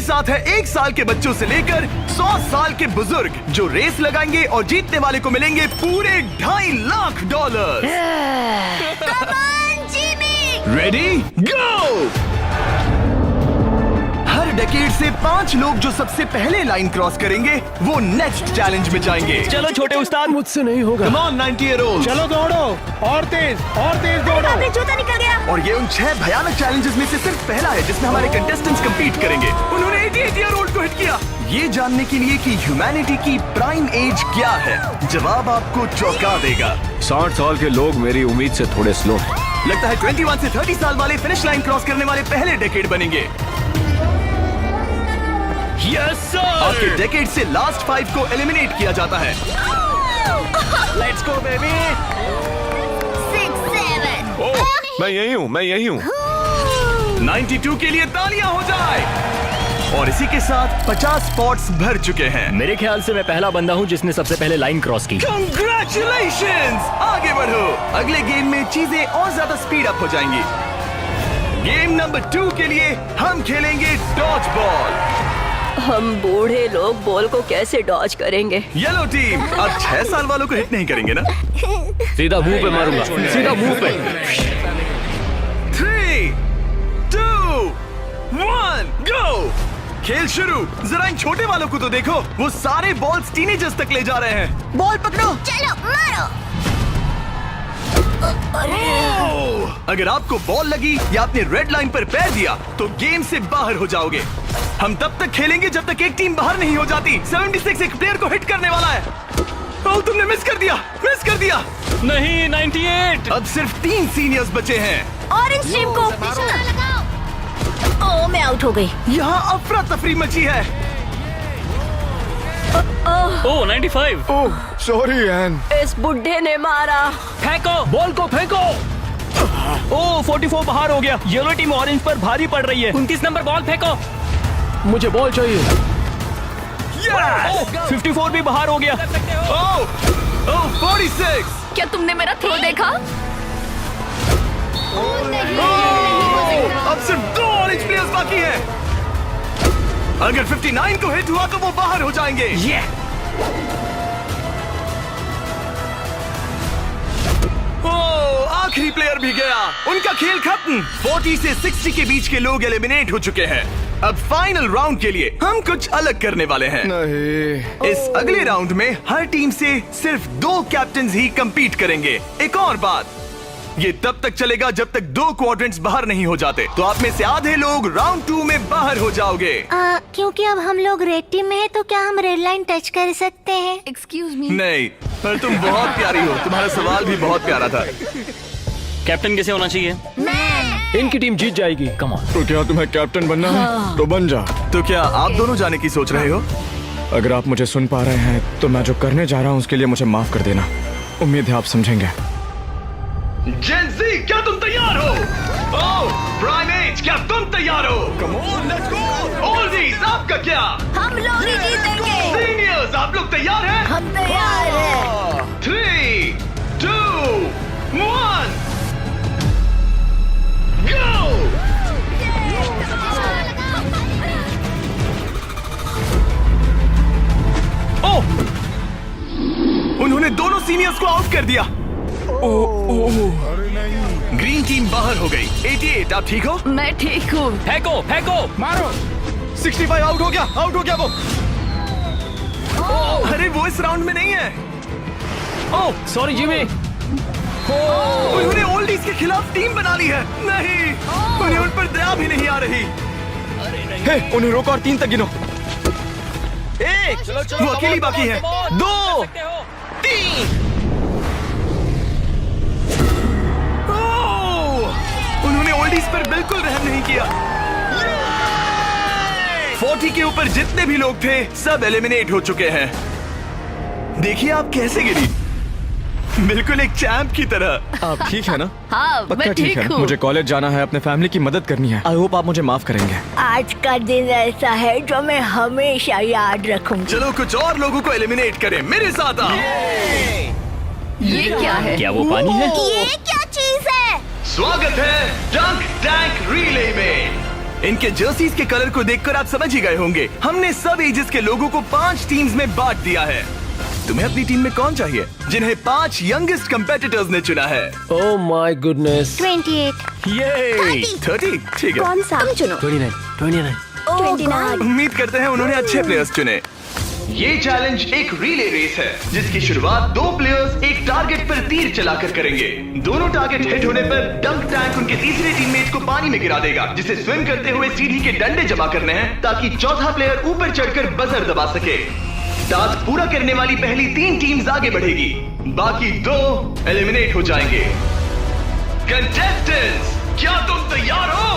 साथ है 1 साल के बच्चों से लेकर 100 साल के बुजुर्ग जो रेस लगाएंगे और जीतने वाले को मिलेंगे पूरे $2.5 लाख। Ready go. हर डेकेड से 5 लोग जो सबसे पहले लाइन क्रॉस करेंगे वो नेक्स्ट चैलेंज में जाएंगे। चलो छोटे उस्ताद, मुझसे नहीं होगा। Come on 90-year-olds। चलो दौड़ो और तेज दौड़ो। अबे जूता निकल गया। और ये उन 6 भयानक चैलेंजेस में से सिर्फ पहला है जिसमें हमारे कंटेस्टेंट्स compete करेंगे। उन्होंने 88-year-old को हिट किया। ये जानने के लिए कि ह्यूमैनिटी की प्राइम एज क्या है, जवाब आपको चौंका देगा। 60 साल के लोग मेरी उम्मीद से थोड़े स्लो। लगता है 21 से 30 साल वाले फिनिश लाइन क्रॉस करने वाले पहले डेकेड बनेंगे। Yes sir. आपके डेकेड से लास्ट 5 को एलिमिनेट किया जाता है। Let's go baby. 6, 7। ओह, मैं यही हूँ। 92 के लिए तालियां हो जाए। और इसी के साथ 50 स्पॉट्स भर चुके हैं। मेरे ख्याल से मैं पहला बंदा हूँ जिसने सबसे पहले लाइन क्रॉस की। Congratulations! आगे बढ़ो। अगले गेम में चीजें और ज्यादा स्पीड अप हो जाएंगी। गेम नंबर 2 के लिए हम खेलेंगे डॉज बॉल। हम बूढ़े लोग बॉल को कैसे डॉज करेंगे? येलो टीम अब 6 साल वालों को हिट नहीं करेंगे ना? सीधा मुंह पे मारूंगा, सीधा मुंह पे। 3, 2, 1, गो। खेल शुरू। जरा इन छोटे वालों को तो देखो, वो सारे बॉल्स टीनेजर्स तक ले जा रहे हैं। बॉल पकड़ो। चलो मारो। अगर आपको बॉल लगी या आपने रेड लाइन पर पैर दिया तो गेम से बाहर हो जाओगे। हम तब तक खेलेंगे जब तक एक टीम बाहर नहीं हो जाती। 76 एक प्लेयर को हिट करने वाला है। ओह, तुमने मिस कर दिया। नहीं, 98। अब सिर्फ 3 सीनियर्स बचे हैं। ऑरेंज टीम को निशाना लगाओ। ओह, मैं आउट हो गई। यहाँ अफरा तफरी मची है। ओह 95। ओह, सॉरी एन। इस बुड्ढे ने मारा। फेंको, बॉल को फेंको। ओह 44 बाहर हो गया। येलो टीम ऑरेंज पर भारी पड़ रही है। 29 नंबर बॉल फेंको। मुझे बॉल चाहिए। Yes! 54 भी बाहर हो गया। ओह 46। क्या तुमने मेरा थ्रो देखा? अब सिर्फ 2 ऑरेंज प्लेयर्स बाकी हैं। अगर 59 को हिट हुआ तो वो बाहर हो जाएंगे। ओह, आखिरी प्लेयर भी गया। उनका खेल खत्म। 40 से 60 के बीच के लोग एलिमिनेट हो चुके हैं। अब फाइनल राउंड के लिए हम कुछ अलग करने वाले हैं। नहीं। इस अगले राउंड में हर टीम से सिर्फ 2 कैप्टन्स ही compete करेंगे। एक और बात, ये तब तक चलेगा जब तक 2 क्वाड्रेंट्स बाहर नहीं हो जाते। तो आप में से आधे लोग राउंड 2 में बाहर हो जाओगे। क्योंकि अब हम लोग रेड टीम में है तो क्या हम रेड लाइन टच कर सकते हैं? Excuse me. नहीं, पर तुम बहुत प्यारी हो। तुम्हारा सवाल भी बहुत प्यारा था। कैप्टन कैसे होना चाहिए? मैं इनकी टीम जीत जाएगी। Come on. तो क्या तुम्हें कैप्टन बनना है? तो बन जा। तो क्या आप दोनों जाने की सोच रहे हो? अगर आप मुझे सुन पा रहे हैं तो मैं जो करने जा रहा हूँ उसके लिए मुझे माफ कर देना। उम्मीद है आप समझेंगे। जेन ज़ी, क्या तुम तैयार हो? ओह, प्राइम एज, क्या तुम तैयार हो? Come on, let's go! Oldies, आपका क्या? हम लोग ही जीतेंगे। सीनियर्स, आप लोग तैयार हैं? हम तैयार हैं। 3, 2, 1, go! ओह! उन्होंने दोनों सीनियर्स को आउट कर दिया। ग्रीन टीम बाहर हो गई। 88, आप ठीक हो? मैं ठीक हूँ। फेंको, फेंको। मारो। 65 आउट हो गया वो। अरे वो इस राउंड में नहीं है। Oh sorry Jimmy. उन्होंने ओल्डीज के खिलाफ टीम बना ली है। नहीं, उन्हें उन पर दया भी नहीं आ रही। हे, उन्हें रोको और 3 तक गिनो। 1, वो अकेली बाकी है। 2, 3। उन्होंने ओल्डीज पर बिल्कुल रहम नहीं किया। 40 के ऊपर जितने भी लोग थे सब एलिमिनेट हो चुके हैं। देखिए आप कैसे गिरी, बिल्कुल एक चैंप की तरह। आप ठीक है ना? हाँ, पक्का मैं ठीक है। हूँ। मुझे कॉलेज जाना है, अपने फैमिली की मदद करनी है। आई होप आप मुझे माफ करेंगे। आज का दिन ऐसा है जो मैं हमेशा याद रखूंगी। चलो कुछ और लोगों को एलिमिनेट करें। मेरे साथ आओ। ये क्या है? क्या वो पानी है? ये क्या चीज है? स्वागत है डंक टैंक रिले में। इनके जर्सीज के कलर को देखकर आप समझ ही गए होंगे। हमने सब एजेस के लोगों को 5 टीम्स में बांट दिया है। तुम्हें अपनी टीम में कौन चाहिए? जिन्हें 5 यंगेस्ट कंपेटिटर्स ने चुना है। Oh my goodness. 28। ये 30 ठीक है। कौन सा? तुम चुनो। 29। 29। उम्मीद करते हैं उन्होंने अच्छे प्लेयर्स चुने। ये चैलेंज एक रिले रेस है जिसकी शुरुआत 2 प्लेयर्स एक टारगेट पर तीर चलाकर करेंगे। दोनों टारगेट हिट होने पर डंक टैंक उनके तीसरे टीममेट को पानी में गिरा देगा, जिसे स्विम करते हुए सीढ़ी के डंडे जमा करने हैं ताकि चौथा प्लेयर ऊपर चढ़कर बजर दबा सके। टास्क पूरा करने वाली पहली 3 टीम्स आगे बढ़ेगी, बाकी 2 एलिमिनेट हो जाएंगे। कंटेस्टेंट्स, क्या तुम तैयार हो?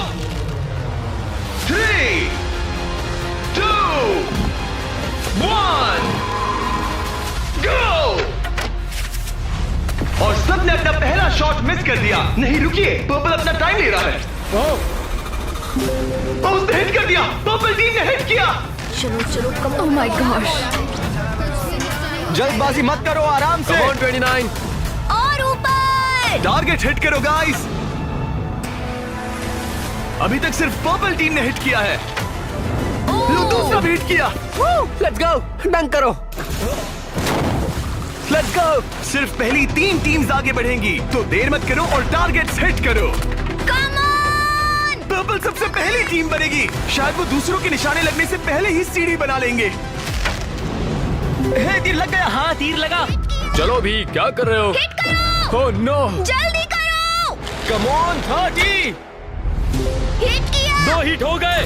3, 2, 1, गो! और सबने अपना पहला शॉट मिस कर दिया। नहीं रुकिए, पर्पल अपना टाइम ले रहा है। उसने हिट कर दिया। पर्पल टीम ने हिट किया। चलो चलो कम। Oh my gosh. जल्दबाजी मत करो, आराम से। 29। और ऊपर। टारगेट हिट करो गाइस। अभी तक सिर्फ पर्पल टीम ने हिट किया है। लो दूसरा भी हिट किया। लेट्स गो, डंक करो। Let's go. सिर्फ पहली 3 टीम्स आगे बढ़ेंगी, तो देर मत करो और टारगेट्स हिट करो। Come on. पर्पल सबसे पहली टीम बनेगी। शायद वो दूसरों के निशाने लगने से पहले ही सीढ़ी बना लेंगे। तीर लग गया। हाँ, तीर लगा। चलो भी, क्या कर रहे हो? हिट करो। Oh no. जल्दी करो। Come on. 30। हिट किया। 2 हिट हो गए।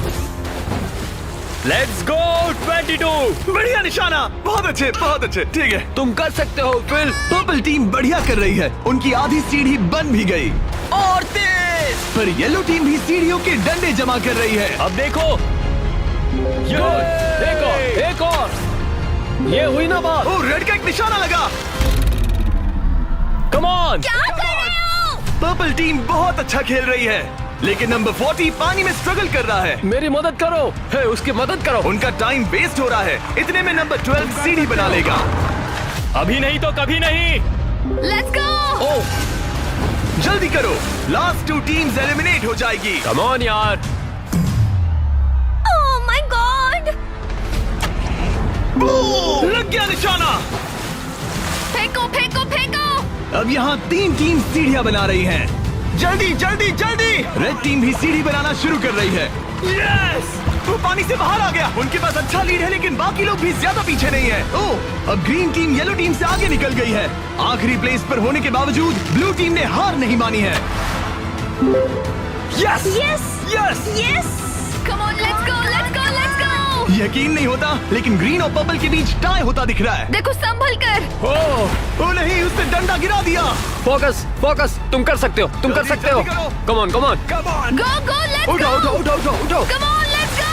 Let's go. 22। बढ़िया निशाना। बहुत अच्छे। ठीक है, तुम कर सकते हो फिल। पर्पल टीम बढ़िया कर रही है। उनकी आधी सीढ़ी बन भी गई। और तेज। पर येलो टीम भी सीढ़ियों के डंडे जमा कर रही है। अब देखो। एक और। ये हुई ना बात। ओ, रेड का एक निशाना लगा। Come on. क्या कर रहे हो? पर्पल टीम बहुत अच्छा खेल रही है, लेकिन नंबर 40 पानी में स्ट्रगल कर रहा है। मेरी मदद करो। है, उसकी मदद करो। उनका टाइम वेस्ट हो रहा है। इतने में नंबर 12 सीढ़ी बना लेगा। अभी नहीं तो कभी नहीं। Let's go. ओह, जल्दी करो, लास्ट 2 टीम्स एलिमिनेट हो जाएगी। कम ऑन यार। Oh my God. लग गया निशाना। फेंको फेंको फेंको। अब यहाँ 3 टीम सीढ़ियाँ बना रही हैं। जल्दी। रेड टीम भी सीढ़ी बनाना शुरू कर रही है। यस! वो पानी से बाहर आ गया। उनके पास अच्छा लीड है, लेकिन बाकी लोग भी ज्यादा पीछे नहीं है। ओह, अब ग्रीन टीम येलो टीम से आगे निकल गई है। आखिरी प्लेस पर होने के बावजूद ब्लू टीम ने हार नहीं मानी है। Yes! Yes. Come on, let's गो। यकीन नहीं होता, लेकिन ग्रीन और पर्पल के बीच टाई होता दिख रहा है। देखो संभल कर। ओ नहीं, उसने डंडा गिरा दिया। फोकस। तुम कर सकते हो। Come on. Come on. Go let's go. उठाओ। Come on, let's go.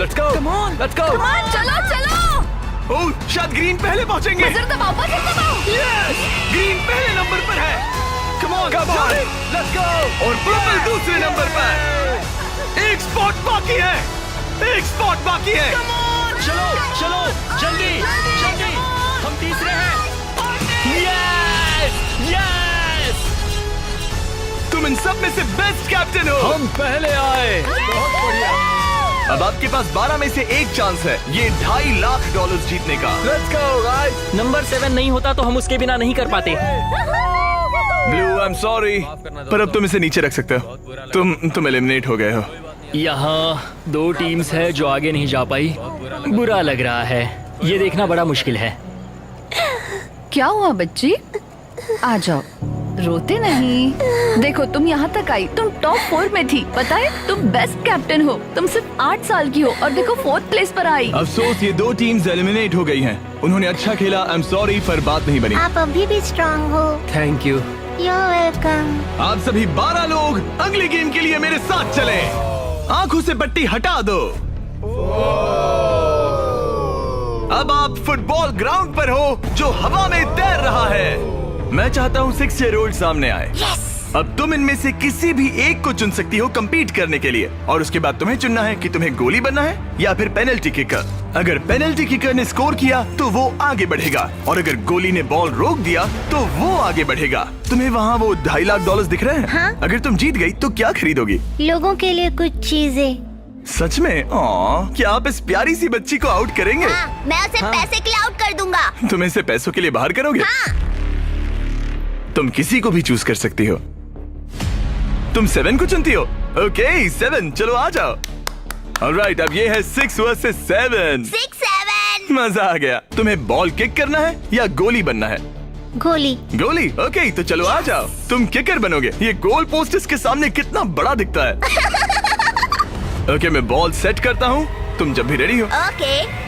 Let's go. चलो। ओह, शायद ग्रीन पहले पहुंचेंगे। बजर दबाओ। यस! ग्रीन पहले नंबर पर है। कम ऑन। लेट्स गो। और पर्पल दूसरे नंबर पर। एक स्पॉट बाकी है। चलो जल्दी। हम तीसरे हैं। यस। तुम इन सब में से बेस्ट कैप्टन हो। हम पहले आए। बहुत बढ़िया। अब आपके पास 12 में से एक चांस है, ये $2.5 लाख जीतने का। Let's go guys. नंबर 7 नहीं होता तो हम उसके बिना नहीं कर पाते। ब्लू, आई एम सॉरी, पर अब तुम इसे नीचे रख सकते हो। तुम एलिमिनेट हो गए हो। यहाँ 2 टीम्स है जो आगे नहीं जा पाई। बुरा लग रहा है। ये देखना बड़ा मुश्किल है। क्या हुआ बच्ची? आ जाओ, रोते नहीं। देखो तुम यहाँ तक आई, तुम टॉप 4 में थी। पता है तुम बेस्ट कैप्टन हो। तुम सिर्फ 8 साल की हो और देखो 4th प्लेस पर आई। अफसोस, ये 2 टीम्स एलिमिनेट हो गई हैं। उन्होंने अच्छा खेला, आई एम सॉरी, पर बात नहीं बनी। आप अभी भी स्ट्रांग हो। Thank you. You're welcome। आप सभी 12 लोग अगले गेम के लिए मेरे साथ चलें। आंखों से पट्टी हटा दो। अब आप फुटबॉल ग्राउंड पर हो जो हवा में तैर रहा है। मैं चाहता हूँ 6 ईयर ओल्ड सामने आए। अब तुम इनमें से किसी भी एक को चुन सकती हो compete करने के लिए, और उसके बाद तुम्हें चुनना है कि तुम्हें गोली बनना है या फिर पेनल्टी किकर। अगर पेनल्टी किकर ने स्कोर किया तो वो आगे बढ़ेगा, और अगर गोली ने बॉल रोक दिया तो वो आगे बढ़ेगा। तुम्हें वहाँ वो $2.5 लाख दिख रहे हैं? हाँ। अगर तुम जीत गई तो क्या खरीदोगी? लोगों के लिए कुछ चीजें। सच में? क्या आप इस प्यारी सी बच्ची को आउट करेंगे? हाँ, मैं उसे पैसे के लिए आउट कर दूंगा। तुम इसे पैसों के लिए बाहर करोगे? हाँ। तुम किसी को भी चूज कर सकती हो। तुम 7 को चुनती हो? ओके 7, चलो आ जाओ। ऑलराइट, अब ये है 6 वर्सेस 7। 6-7। मजा आ गया। तुम्हें बॉल किक करना है या गोली बनना है? गोली। गोली? ओके, तो चलो आ जाओ। तुम किकर बनोगे। ये गोल पोस्ट इसके सामने कितना बड़ा दिखता है। ओके, मैं बॉल सेट करता हूँ, तुम जब भी रेडी हो। ओके।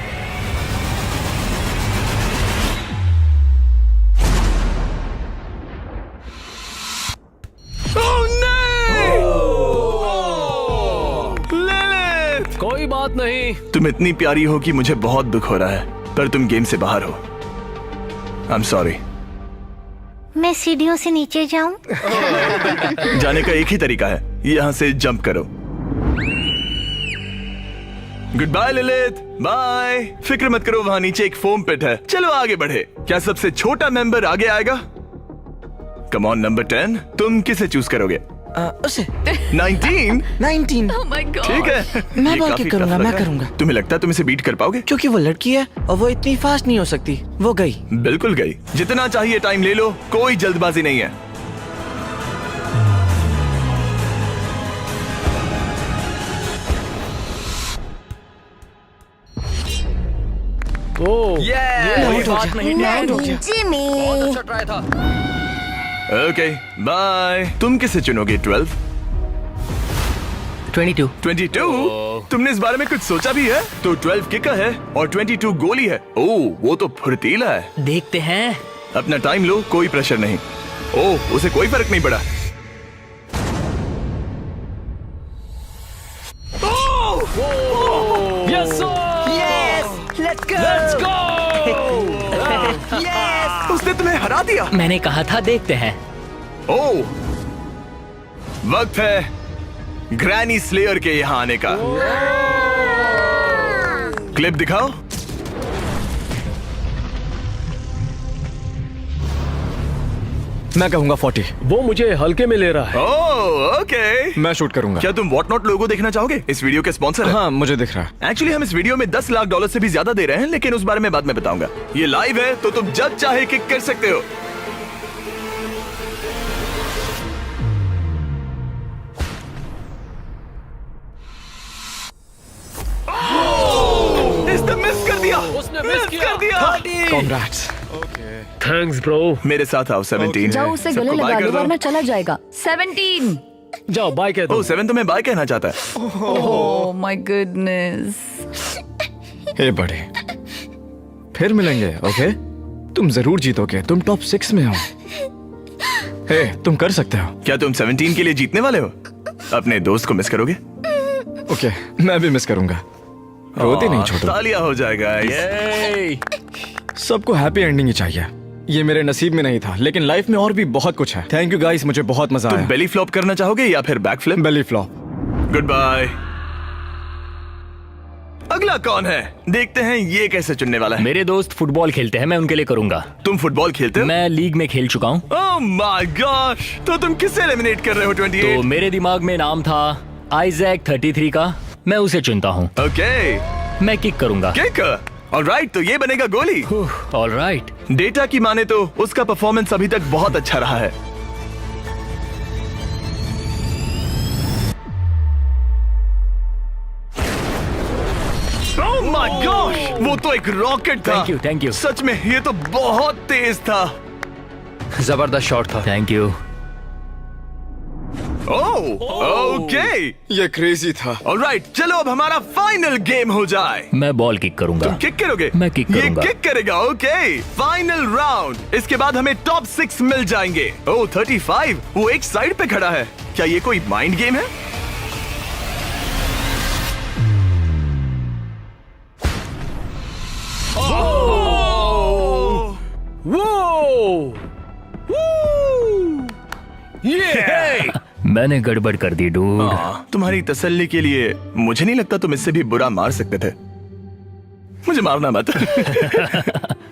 लिलिथ! कोई बात नहीं। तुम इतनी प्यारी हो कि मुझे बहुत दुख हो रहा है, पर तुम गेम से बाहर हो। I am sorry. मैं सीढ़ियों से नीचे जाऊं? जाने का एक ही तरीका है, यहाँ से जंप करो। Goodbye Lilith, bye. फिक्र मत करो, वहाँ नीचे एक फोम पिट है। चलो आगे बढ़े। क्या सबसे छोटा मेंबर आगे आएगा? कम ऑन नंबर 10, तुम किसे चूज करोगे? उसे 19? 19। Oh my God. ठीक है, मैं ये बॉल काफी किक करूंगा, tough लग मैं रहा है। करूंगा। तुम्हें लगता है तुम इसे बीट कर पाओगे? क्योंकि वो लड़की है और वो इतनी फास्ट नहीं हो सकती। वो गई। बिल्कुल गई। जितना चाहिए टाइम ले लो, कोई जल्दबाजी नहीं है। ओ, Yeah! कोई बात नहीं। जिमी। अच्छा ट्राई था। Okay bye. तुम किसे चुनोगे? 12? 22। 22? तुमने इस बारे में कुछ सोचा भी है? तो 12 किकर है और 22 गोली है। ओह, वो तो फुर्तीला है। देखते हैं। अपना टाइम लो, कोई प्रेशर नहीं। ओह, उसे कोई फर्क नहीं पड़ा। Yes sir. Let's go. उसने तुम्हें हरा दिया। मैंने कहा था देखते हैं। ओह, वक्त है ग्रैनी स्लेयर के यहाँ आने का। क्लिप दिखाओ। मैं कहूंगा 40। वो मुझे हल्के में ले रहा है। ओह, ओके। मैं शूट करूंगा। क्या तुम व्हाट नॉट लोगो देखना चाहोगे? इस वीडियो के स्पॉन्सर है। हाँ, मुझे दिख रहा है। एक्चुअली हम इस वीडियो में $10 लाख से भी ज्यादा दे रहे हैं, लेकिन उस बारे में बाद में बताऊंगा। ये लाइव है तो तुम जब चाहे किक कर सकते हो। इसने मिस कर दिया। उसने मिस कर दिया। Congrats। Thanks bro. मेरे साथ आओ। 17 जाओ उसे सबको गले बाय लगा कर लो दो। वरना चला जाएगा। 17। जाओ बाय कह दो। ओह, 7 तुम्हें बाय कहना चाहता है। Oh my goodness. हे बड़े, फिर मिलेंगे। ओके, तुम जरूर जीतोगे। तुम टॉप 6 में हो। हे, तुम कर सकते हो। क्या तुम 17 के लिए जीतने वाले हो? अपने दोस्त को मिस करोगे? ओके, मैं भी मिस करूंगा। रोते नहीं छोटू। तालियां हो जाएगा। ये सबको हैप्पी एंडिंग ही चाहिए। ये मेरे नसीब में नहीं था, लेकिन लाइफ में और भी बहुत कुछ है। थैंक यू गाइस, मुझे बहुत मजा तुम आया। बेली फ्लॉप करना चाहोगे या फिर back flip? Belly flop. Goodbye. अगला कौन है? देखते हैं ये कैसे चुनने वाला है। मेरे दोस्त फुटबॉल खेलते हैं, मैं उनके लिए करूंगा। तुम फुटबॉल खेलते हो? मैं लीग में खेल चुका हूँ। ओह माय गॉश, तो तुम किसे एलिमिनेट कर रहे हो? 28? तो मेरे दिमाग में नाम था आइजैक 33 का। मैं उसे चुनता हूँ। ओके, मैं किक करूंगा। किक। ऑलराइट, तो ये बनेगा गोली। ऑलराइट। डेटा की माने तो उसका परफॉर्मेंस अभी तक बहुत अच्छा रहा है। ओह माय गॉश, वो तो एक रॉकेट था। Thank you. सच में ये तो बहुत तेज था। जबरदस्त शॉट था। Thank you. Oh, okay. ये क्रेजी था। ऑलराइट, चलो अब हमारा फाइनल गेम हो जाए। मैं बॉल किक करूंगा। तुम किक करोगे? मैं किक करूंगा। ये किक करेगा। Okay, final round. इसके बाद हमें टॉप 6 मिल जाएंगे। ओह 35, वो एक साइड पे खड़ा है। क्या ये कोई माइंड गेम है? वो ये मैंने गड़बड़ कर दी डूड। तुम्हारी तसल्ली के लिए मुझे नहीं लगता तुम इससे भी बुरा मार सकते थे। मुझे मारना मत।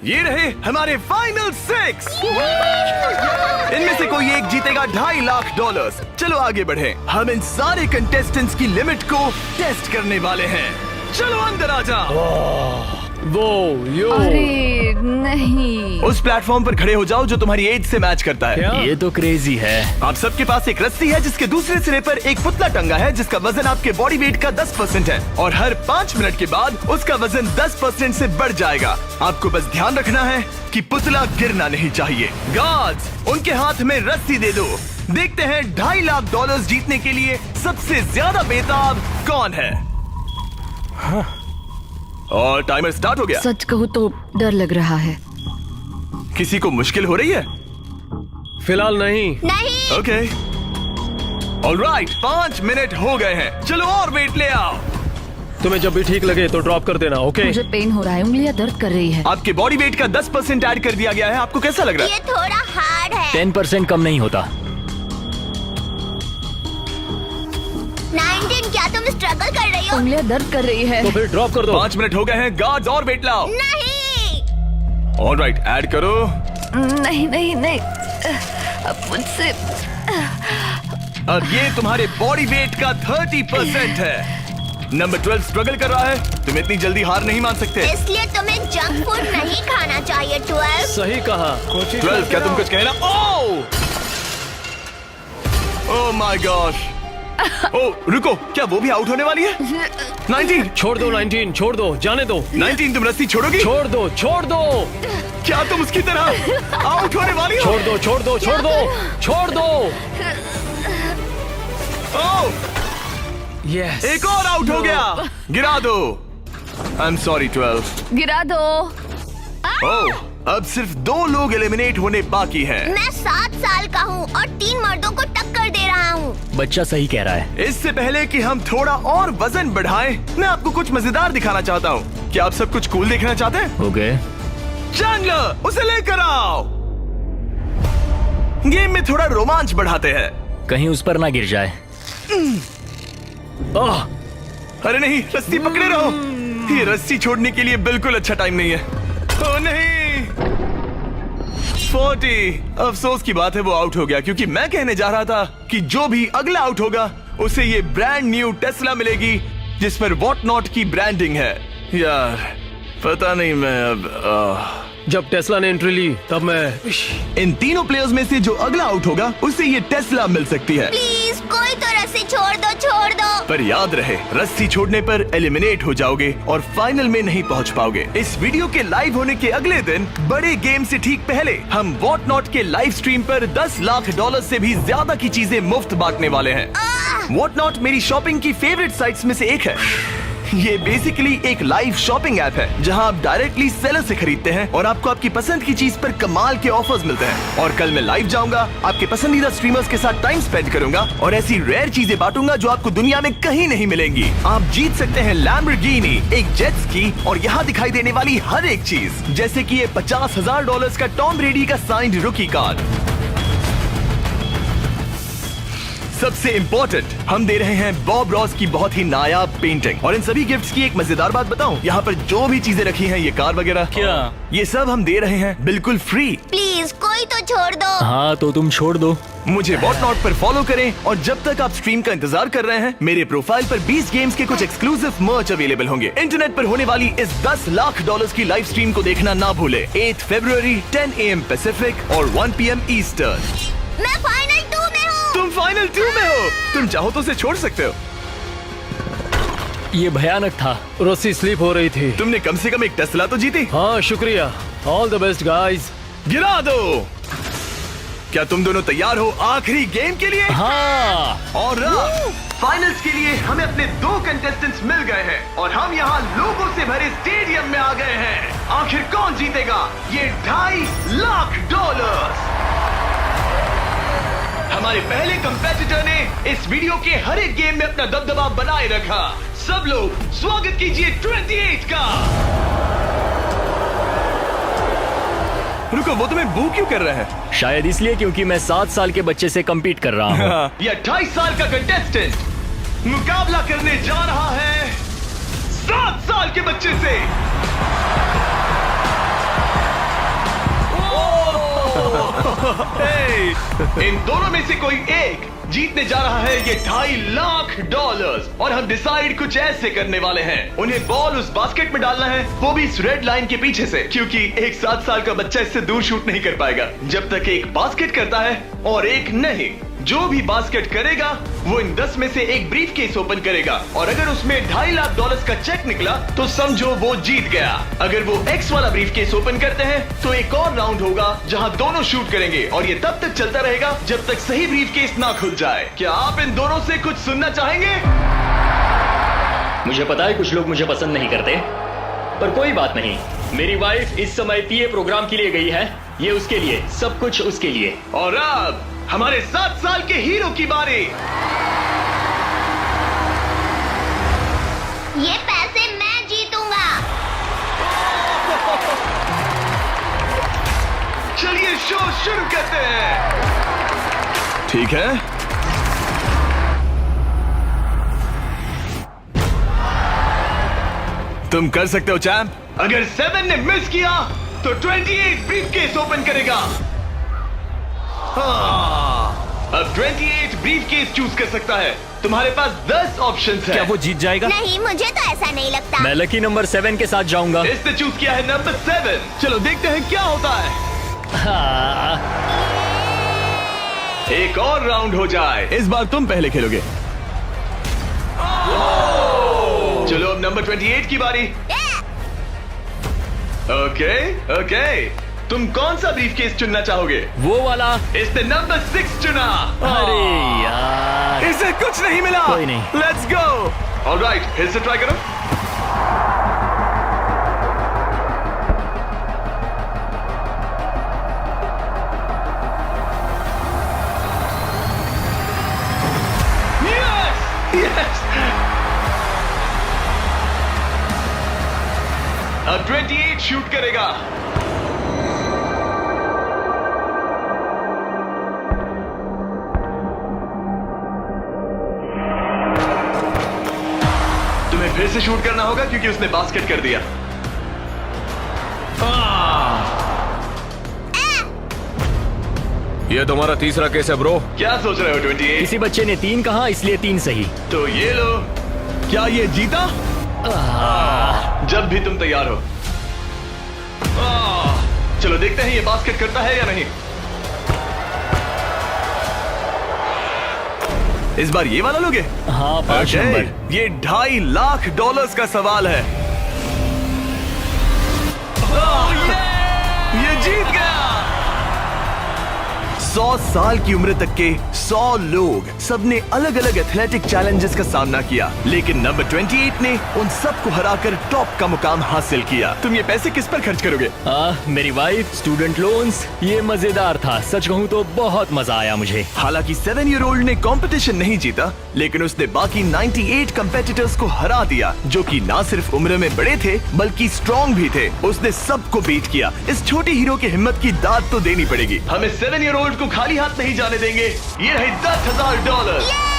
ये रहे हमारे फाइनल 6। इनमें से कोई एक जीतेगा $2.5 लाख। चलो आगे बढ़े। हम इन सारे कंटेस्टेंट्स की लिमिट को टेस्ट करने वाले हैं। चलो अंदर आ जाओ। अरे नहीं। उस प्लेटफॉर्म पर खड़े हो जाओ जो तुम्हारी एज से मैच करता है। ये तो क्रेजी है। आप सबके पास एक रस्सी है जिसके दूसरे सिरे पर एक पुतला टंगा है जिसका वजन आपके बॉडी वेट का 10% है और हर 5 मिनट के बाद उसका वजन 10% से बढ़ जाएगा। आपको बस ध्यान रखना है कि पुतला गिरना नहीं चाहिए। गार्ड्स, उनके हाथ में रस्सी दे दो। देखते हैं $2.5 लाख जीतने के लिए सबसे ज्यादा बेताब कौन है। और टाइमर स्टार्ट हो गया। सच कहूँ तो डर लग रहा है। किसी को मुश्किल हो रही है? फिलहाल नहीं। नहीं। ओके ऑलराइट, 5 मिनट हो गए हैं। चलो और वेट ले आओ। तुम्हें जब भी ठीक लगे तो ड्रॉप कर देना, ओके? मुझे पेन हो रहा है, उंगलियां दर्द कर रही है। आपके बॉडी वेट का 10% ऐड कर दिया गया है। आपको कैसा लग रहा है? ये थोड़ा हार्ड है। 10% कम नहीं होता। 19, क्या तुम स्ट्रगल कर रही हो? उंगलियां दर्द कर रही है। तो फिर ड्रॉप कर दो। 5 मिनट हो गए हैं। गार्ड्स और वेट लाओ। नहीं। ऑलराइट, ऐड करो। नहीं नहीं नहीं, अब मुझसे। और ये तुम्हारे बॉडी वेट का 30% है। नंबर 12 स्ट्रगल कर रहा है। तुम इतनी जल्दी हार नहीं मान सकते। इसलिए तुम्हें जंक फूड नहीं खाना चाहिए। 12। सही कहा। 12, क्या तुम कुछ कहना? Oh my gosh. ओह रुको, क्या वो भी आउट होने वाली है? 19 छोड़ दो 19, छोड़ दो, जाने दो। 19, तुम रस्सी छोड़ोगी? छोड़ दो, छोड़ दो, क्या तुम उसकी तरह आउट होने वाली हो? छोड़ दो, छोड़ दो, छोड़ दो, छोड़ दो। ओह, यस। एक और आउट हो गया। गिरा दो। I am sorry 12। गिरा दो। ओह, अब सिर्फ 2 लोग एलिमिनेट होने बाकी हैं। मैं 7 साल का हूँ और 3 मर्दों को टक्कर दे रहा हूँ। बच्चा सही कह रहा है। इससे पहले कि हम थोड़ा और वजन बढ़ाएं, मैं आपको कुछ मजेदार दिखाना चाहता हूँ। क्या आप सब कुछ कूल देखना चाहते हैं? ओके। चैंडलर, उसे लेकर आओ। गेम में थोड़ा रोमांच बढ़ाते हैं। कहीं उस पर ना गिर जाए। अरे नहीं, रस्सी पकड़े रहो। ये रस्सी छोड़ने के लिए बिल्कुल अच्छा टाइम नहीं है। ओह नहीं, 40। अफसोस की बात है वो आउट हो गया, क्योंकि मैं कहने जा रहा था कि जो भी अगला आउट होगा उसे ये ब्रांड न्यू टेस्ला मिलेगी जिस पर वॉट नॉट की ब्रांडिंग है। यार पता नहीं, मैं अब जब टेस्ला ने एंट्री ली तब मैं। इन तीनों प्लेयर्स में से जो अगला आउट होगा उसे ये टेस्ला मिल सकती है। प्लीज कोई तो रस्सी छोड़ दो, छोड़ दो। पर याद रहे, रस्सी छोड़ने पर एलिमिनेट हो जाओगे और फाइनल में नहीं पहुंच पाओगे। इस वीडियो के लाइव होने के अगले दिन, बड़े गेम से ठीक पहले, हम वॉट नॉट के लाइव स्ट्रीम पर $10 लाख से भी ज्यादा की चीजें मुफ्त बांटने वाले हैं। वॉट नॉट मेरी शॉपिंग की फेवरेट साइट्स में से एक है। ये बेसिकली एक लाइव शॉपिंग ऐप है जहां आप डायरेक्टली सेलर से खरीदते हैं और आपको आपकी पसंद की चीज पर कमाल के ऑफर्स मिलते हैं। और कल मैं लाइव जाऊंगा, आपके पसंदीदा स्ट्रीमर्स के साथ टाइम स्पेंड करूंगा और ऐसी रेयर चीजें बांटूंगा जो आपको दुनिया में कहीं नहीं मिलेंगी। आप जीत सकते हैं लैम्बोर्गिनी, एक जेट स्की और यहाँ दिखाई देने वाली हर एक चीज, जैसे कि ये $50,000 का टॉम ब्रेडी का साइंड रुकी कार्ड। सबसे इम्पोर्टेंट, हम दे रहे हैं बॉब रॉस की बहुत ही नायाब पेंटिंग। और इन सभी गिफ्ट्स की एक मजेदार बात बताऊं, यहाँ पर जो भी चीजें रखी हैं, ये कार वगैरह, क्या ये सब हम दे रहे हैं बिल्कुल फ्री। प्लीज कोई तो छोड़ दो। हाँ तो तुम छोड़ दो। मुझे वॉट नॉट पर फॉलो करें और जब तक आप स्ट्रीम का इंतजार कर रहे हैं, मेरे प्रोफाइल पर 20 गेम्स के कुछ एक्सक्लूसिव मर्च अवेलेबल होंगे। इंटरनेट पर होने वाली इस $10 लाख की लाइव स्ट्रीम को देखना ना भूले। 8 फरवरी 10 AM पैसिफिक और 1 PM ईस्टर्न। मैं फाइनल 2 में हूँ। तुम फाइनल 2 में हो। तुम चाहो तो उसे छोड़ सकते हो। ये भयानक था। रस्सी स्लिप हो रही थी। तुमने कम से कम एक टेस्ला तो जीती। हाँ शुक्रिया। All the best guys. गिरा दो। क्या तुम दोनों तैयार हो आखिरी गेम के लिए? हाँ। और फाइनल्स के लिए हमें अपने 2 कंटेस्टेंट्स मिल गए हैं और हम यहाँ लोगों से भरे स्टेडियम में आ गए हैं। आखिर कौन जीतेगा ये $2.5 लाख? हमारे पहले कंपेटिटर ने इस वीडियो के हर एक गेम में अपना दबदबा बनाए रखा। सब लोग स्वागत कीजिए 28 का। रुको, वो तुम्हें बू क्यों कर रहा है? शायद इसलिए क्योंकि मैं 7 साल के बच्चे से कम्पीट कर रहा हूँ। ये 28 साल का कंटेस्टेंट मुकाबला करने जा रहा है 7 साल के बच्चे से। इन दोनों में से कोई एक जीतने जा रहा है ये $2.5 लाख और हम डिसाइड कुछ ऐसे करने वाले हैं। उन्हें बॉल उस बास्केट में डालना है, वो भी इस रेड लाइन के पीछे से, क्योंकि एक 7 साल का बच्चा इससे दूर शूट नहीं कर पाएगा जब तक एक बास्केट करता है और एक नहीं। जो भी बास्केट करेगा वो इन 10 में से एक ब्रीफ केस ओपन करेगा और अगर उसमें $2.5 लाख का चेक निकला तो समझो वो जीत गया। अगर वो एक्स वाला ब्रीफ केस ओपन करते हैं तो एक और राउंड होगा जहां दोनों शूट करेंगे और ये तब तक चलता रहेगा जब तक सही ब्रीफ केस ना खुल जाए। क्या आप इन दोनों से कुछ सुनना चाहेंगे? मुझे पता है कुछ लोग मुझे पसंद नहीं करते, पर कोई बात नहीं। मेरी वाइफ इस समय पीए प्रोग्राम के लिए गई है, ये उसके लिए, सब कुछ उसके लिए। और अब हमारे 7 साल के हीरो की बारी। ये पैसे मैं जीतूंगा। चलिए शो शुरू करते हैं। ठीक है, तुम कर सकते हो चैंप। अगर 7 ने मिस किया तो 28 ब्रीफकेस ओपन करेगा। अब 28 ब्रीफकेस चूज कर सकता है। तुम्हारे पास 10 ऑप्शंस हैं। क्या वो जीत जाएगा? नहीं, मुझे तो ऐसा नहीं लगता। मैं लकी नंबर 7 के साथ जाऊंगा। इसने चूज किया है नंबर 7। चलो देखते हैं क्या होता है। हाँ। एक और राउंड हो जाए। इस बार तुम पहले खेलोगे। चलो अब नंबर 28 की बारी। ओके, तुम कौन सा ब्रीफकेस चुनना चाहोगे? वो वाला। इसने नंबर 6 चुना। अरे यार, इसे कुछ नहीं मिला। कोई नहीं। Let's go. ऑलराइट, फिर से ट्राई करो। Yes! अब 28 शूट करेगा। तुम्हें फिर से शूट करना होगा क्योंकि उसने बास्केट कर दिया। ये तुम्हारा तीसरा केस है ब्रो। क्या सोच रहे हो 28? किसी बच्चे ने 3 कहा इसलिए 3 सही। तो ये लो। क्या ये जीता? जब भी तुम तैयार हो। चलो देखते हैं ये बास्केट करता है या नहीं। इस बार ये वाला लोगे? हाँ, 5 नंबर। ये $2.5 लाख का सवाल है। ये जीत गया। 100 साल की उम्र तक के 100 लोग, सबने अलग अलग एथलेटिक चैलेंजेस का सामना किया, लेकिन नंबर 28 ने उन सबको हराकर टॉप का मुकाम हासिल किया। तुम ये पैसे किस पर खर्च करोगे? मेरी वाइफ, स्टूडेंट लोन्स। ये मजेदार था, सच कहूँ तो बहुत मजा आया मुझे। हालांकि 7-year-old ने कंपटीशन नहीं जीता, लेकिन उसने बाकी 98 कंपेटिटर्स को हरा दिया, जो कि ना सिर्फ उम्र में बड़े थे बल्कि स्ट्रॉन्ग भी थे। उसने सबको बीट किया। इस छोटे हीरो की हिम्मत की दाद तो देनी पड़ेगी। हमें 7-year-old को खाली हाथ नहीं जाने देंगे। ये रहे $10,000।